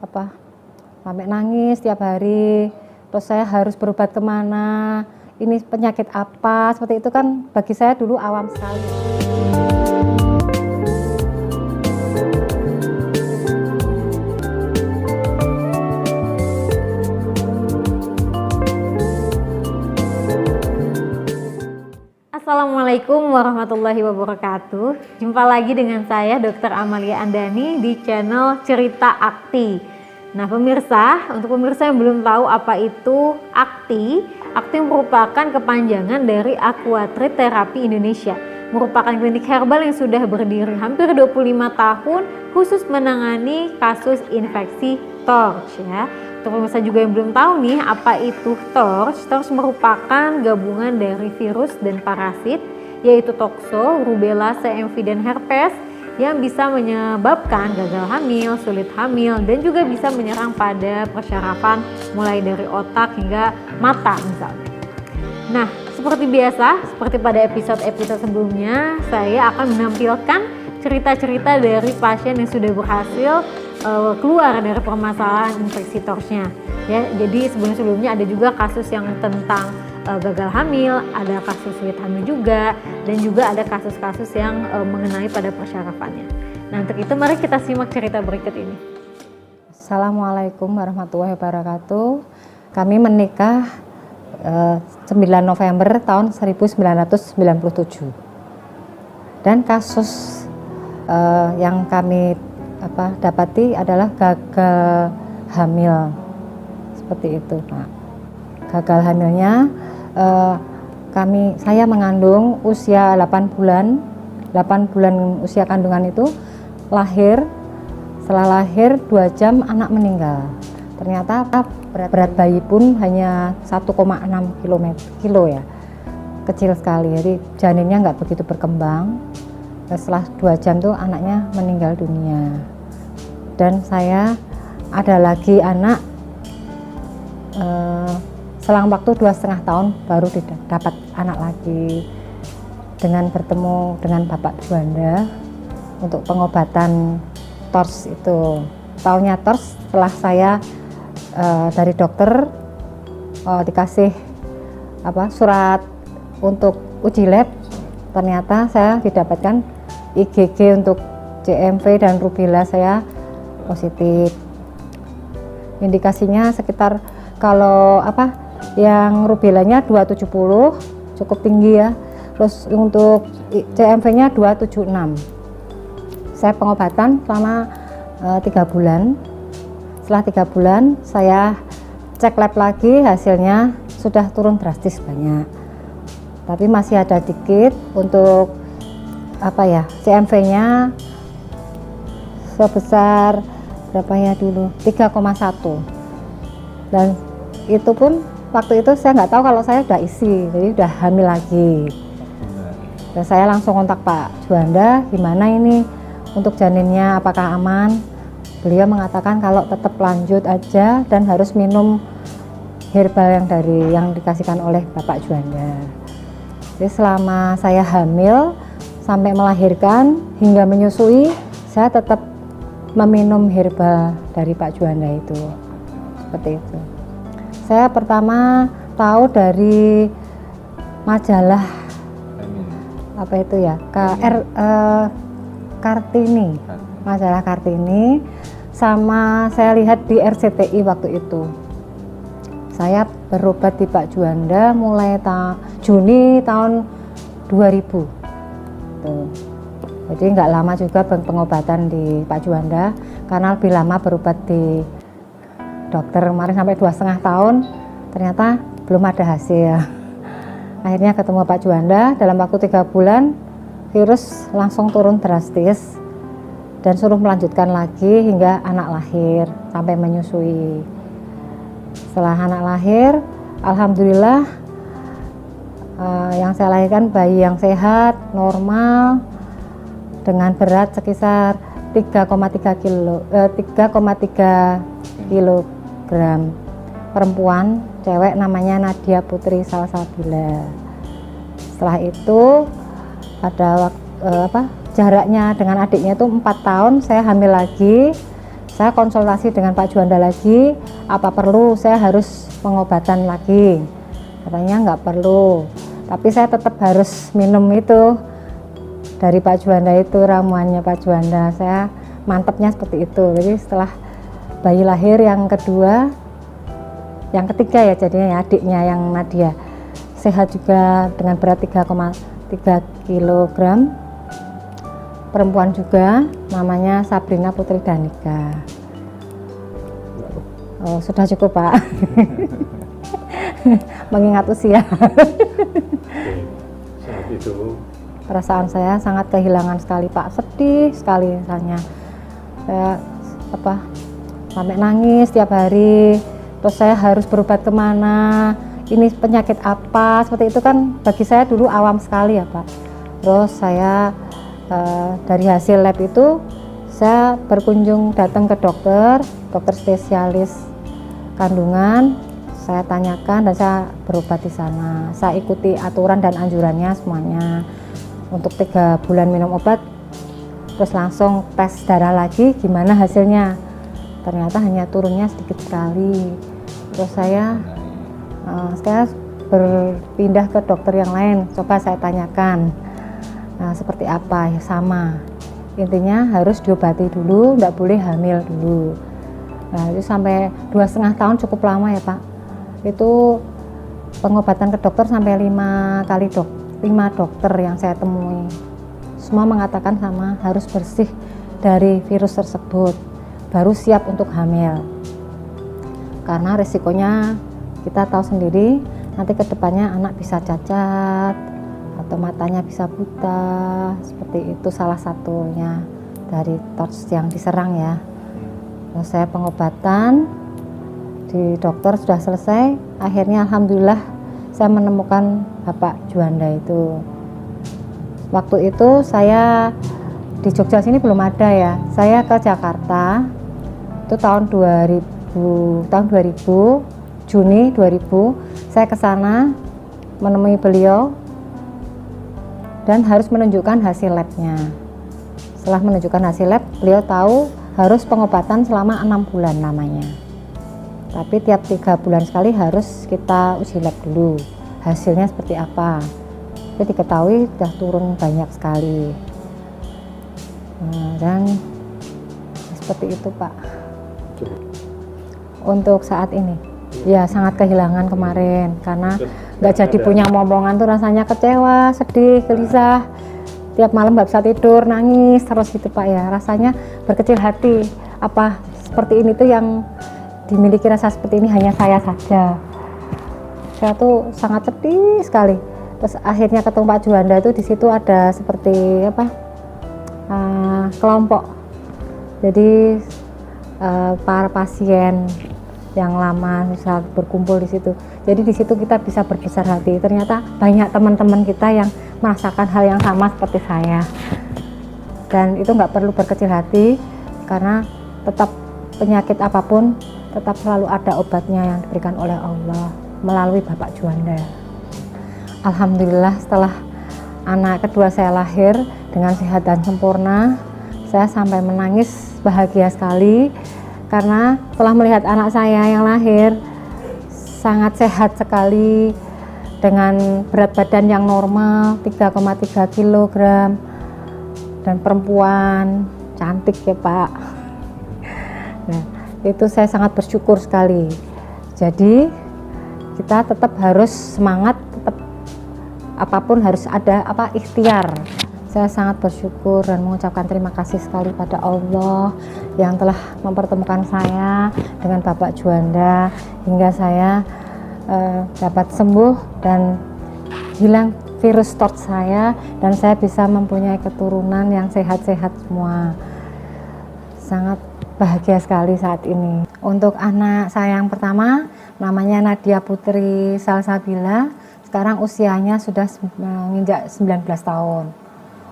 sampai nangis tiap hari. Terus saya harus berobat kemana, ini penyakit apa, seperti itu kan bagi saya dulu awam sekali. Assalamualaikum warahmatullahi wabarakatuh. Jumpa lagi dengan saya Dr. Amalia Andani di channel Cerita Akti. Nah pemirsa, untuk pemirsa yang belum tahu apa itu Akti merupakan kepanjangan dari Aquatreat Therapy Indonesia. Merupakan klinik herbal yang sudah berdiri hampir 25 tahun khusus menangani kasus infeksi TORCH ya. Untuk pemirsa juga yang belum tahu nih apa itu TORCH. TORCH merupakan gabungan dari virus dan parasit yaitu tokso, rubella, CMV dan herpes yang bisa menyebabkan gagal hamil, sulit hamil dan juga bisa menyerang pada persyarafan mulai dari otak hingga mata misalnya. Nah, seperti biasa, seperti pada episode-episode sebelumnya, saya akan menampilkan cerita-cerita dari pasien yang sudah berhasil keluar dari permasalahan infeksi TORCH-nya. Ya, jadi sebelum-sebelumnya ada juga kasus yang tentang gagal hamil, ada kasus sulit hamil juga, dan juga ada kasus-kasus yang mengenai pada persyarafannya. Nah, untuk itu mari kita simak cerita berikut ini. Assalamualaikum warahmatullahi wabarakatuh. Kami menikah 9 November tahun 1997. Dan kasus yang kami dapati adalah gagal hamil. Seperti itu, Pak. Gagal hamilnya saya mengandung usia 8 bulan usia kandungan itu setelah lahir 2 jam anak meninggal. Ternyata berat bayi pun hanya 1,6 kilo ya, kecil sekali, jadi janinnya nggak begitu berkembang. Setelah 2 jam tuh anaknya meninggal dunia. Dan saya ada lagi anak selang waktu 2,5 tahun baru dapat anak lagi, dengan bertemu dengan Bapak Juanda untuk pengobatan TORCH itu. Taunya TORCH setelah saya dari dokter dikasih surat untuk uji lab, ternyata saya didapatkan IgG untuk CMV dan rubella saya positif. Indikasinya sekitar kalau yang rubellanya 270 cukup tinggi ya. Terus untuk CMV-nya 276. Saya pengobatan selama 3 bulan. Setelah 3 bulan saya cek lab lagi, hasilnya sudah turun drastis banyak. Tapi masih ada dikit untuk CMV-nya sebesar berapa ya dulu? 3,1. Dan itu pun waktu itu saya nggak tahu kalau saya udah isi, jadi udah hamil lagi. Dan saya langsung kontak Pak Juanda, gimana ini untuk janinnya, apakah aman? Beliau mengatakan kalau tetap lanjut aja dan harus minum herbal yang dikasihkan oleh Bapak Juanda. Jadi selama saya hamil sampai melahirkan hingga menyusui, saya tetap meminum herbal dari Pak Juanda itu. Seperti itu. Saya pertama tahu dari majalah Kartini, majalah Kartini, sama saya lihat di RCTI waktu itu. Saya berobat di Pak Juanda mulai Juni tahun 2000. Tuh. Jadi nggak lama juga pengobatan di Pak Juanda, karena lebih lama berobat di dokter kemarin sampai 2,5 tahun, ternyata belum ada hasil. Akhirnya ketemu Pak Juanda, dalam waktu 3 bulan virus langsung turun drastis dan suruh melanjutkan lagi hingga anak lahir sampai menyusui. Setelah anak lahir, alhamdulillah yang saya lahirkan bayi yang sehat, normal, dengan berat sekitar 3,3 kilogram. Perempuan, cewek, namanya Nadia Putri Salsabila. Setelah itu pada jaraknya dengan adiknya itu 4 tahun, saya hamil lagi Saya konsultasi dengan Pak Juanda lagi, apa perlu saya harus pengobatan lagi. Katanya nggak perlu, tapi saya tetap harus minum itu dari Pak Juanda, itu ramuannya Pak Juanda. Saya mantepnya seperti itu. Jadi setelah bayi lahir yang kedua, yang ketiga ya jadinya ya, adiknya yang Nadia, sehat juga dengan berat 3,3 kg. Perempuan juga, namanya Sabrina Putri Danika. Oh, sudah cukup Pak. Mengingat usia. Saat itu Perasaan saya sangat kehilangan sekali Pak, sedih sekali rasanya. Saya sampai nangis tiap hari. Terus saya harus berobat kemana? Ini penyakit apa? Seperti itu kan bagi saya dulu awam sekali ya Pak. Terus saya dari hasil lab itu saya berkunjung datang ke dokter spesialis kandungan. Saya tanyakan dan saya berobat di sana. Saya ikuti aturan dan anjurannya semuanya. Untuk 3 bulan minum obat, terus langsung tes darah lagi, gimana hasilnya? Ternyata hanya turunnya sedikit sekali. Terus saya berpindah ke dokter yang lain. Coba saya tanyakan. Nah, seperti apa? Ya sama. Intinya harus diobati dulu, nggak boleh hamil dulu. Nah, itu sampai 2,5 tahun cukup lama ya Pak. Itu pengobatan ke dokter sampai 5 dokter yang saya temui. Semua mengatakan sama, harus bersih dari virus tersebut, baru siap untuk hamil. Karena risikonya kita tahu sendiri, nanti kedepannya anak bisa cacat, atau matanya bisa buta, seperti itu salah satunya dari TORCH yang diserang ya. Terus saya pengobatan di dokter sudah selesai, akhirnya alhamdulillah saya menemukan Bapak Juanda itu. Waktu itu saya di Jogja sini belum ada ya, saya ke Jakarta itu tahun 2000 Juni 2000 saya ke sana menemui beliau dan harus menunjukkan hasil labnya. Setelah menunjukkan hasil lab, beliau tahu harus pengobatan selama 6 bulan namanya. Tapi tiap 3 bulan sekali harus kita uji lab dulu, hasilnya seperti apa. Itu diketahui sudah turun banyak sekali. Dan seperti itu Pak. Untuk saat ini, ya sangat kehilangan kemarin karena nggak jadi punya momongan tuh, rasanya kecewa, sedih, gelisah, tiap malam nggak bisa tidur, nangis terus gitu Pak ya. Rasanya berkecil hati, apa seperti ini tuh yang dimiliki rasa seperti ini hanya saya saja. Saya tuh sangat sedih sekali. Terus akhirnya ketemu Pak Juanda tuh, di situ ada seperti kelompok. Jadi para pasien yang lama bisa berkumpul di situ. Jadi di situ kita bisa berbesar hati. Ternyata banyak teman-teman kita yang merasakan hal yang sama seperti saya. Dan itu nggak perlu berkecil hati karena tetap penyakit apapun tetap selalu ada obatnya yang diberikan oleh Allah melalui Bapak Juanda. Alhamdulillah setelah anak kedua saya lahir dengan sehat dan sempurna, saya sampai menangis bahagia sekali. Karena setelah melihat anak saya yang lahir sangat sehat sekali dengan berat badan yang normal 3,3 kg dan perempuan cantik ya Pak. Nah, itu saya sangat bersyukur sekali. Jadi kita tetap harus semangat, tetap apapun harus ada ikhtiar. Saya sangat bersyukur dan mengucapkan terima kasih sekali pada Allah yang telah mempertemukan saya dengan Bapak Juanda hingga saya dapat sembuh dan hilang virus TORCH saya, dan saya bisa mempunyai keturunan yang sehat-sehat semua. Sangat bahagia sekali saat ini. Untuk anak saya yang pertama namanya Nadia Putri Salsabila, sekarang usianya sudah menginjak 19 tahun.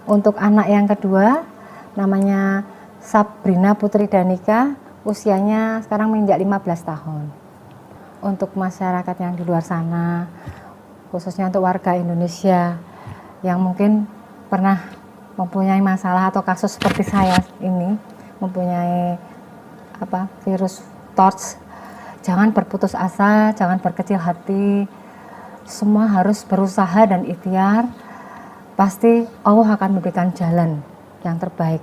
Untuk anak yang kedua namanya Sabrina Putri Danika, usianya sekarang menginjak 15 tahun. Untuk masyarakat yang di luar sana, khususnya untuk warga Indonesia yang mungkin pernah mempunyai masalah atau kasus seperti saya ini, mempunyai virus TORCH. Jangan berputus asa, jangan berkecil hati. Semua harus berusaha dan ikhtiar. Pasti Allah akan memberikan jalan yang terbaik.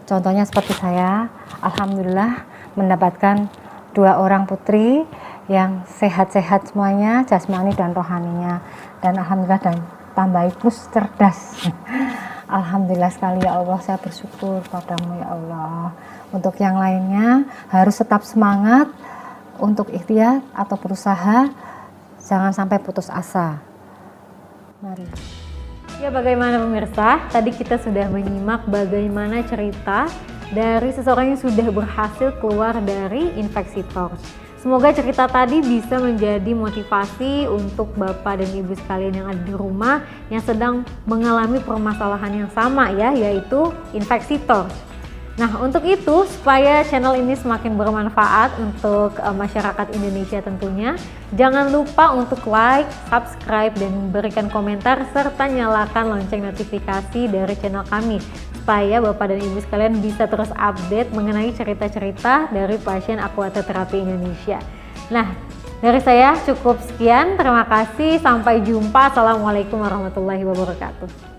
Contohnya seperti saya, alhamdulillah mendapatkan 2 orang putri yang sehat-sehat semuanya, jasmani dan rohaninya. Dan alhamdulillah dan tambah plus cerdas. Alhamdulillah sekali ya Allah, saya bersyukur padamu ya Allah. Untuk yang lainnya harus tetap semangat untuk ikhtiar atau berusaha, jangan sampai putus asa. Mari. Ya, bagaimana pemirsa? Tadi kita sudah menyimak bagaimana cerita dari seseorang yang sudah berhasil keluar dari infeksi TORCH. Semoga cerita tadi bisa menjadi motivasi untuk Bapak dan Ibu sekalian yang ada di rumah yang sedang mengalami permasalahan yang sama ya, yaitu infeksi TORCH. Nah, untuk itu supaya channel ini semakin bermanfaat untuk masyarakat Indonesia tentunya, jangan lupa untuk like, subscribe, dan berikan komentar serta nyalakan lonceng notifikasi dari channel kami supaya Bapak dan Ibu sekalian bisa terus update mengenai cerita-cerita dari pasien Aquater Terapi Indonesia. Nah, dari saya cukup sekian, terima kasih, sampai jumpa. Assalamualaikum warahmatullahi wabarakatuh.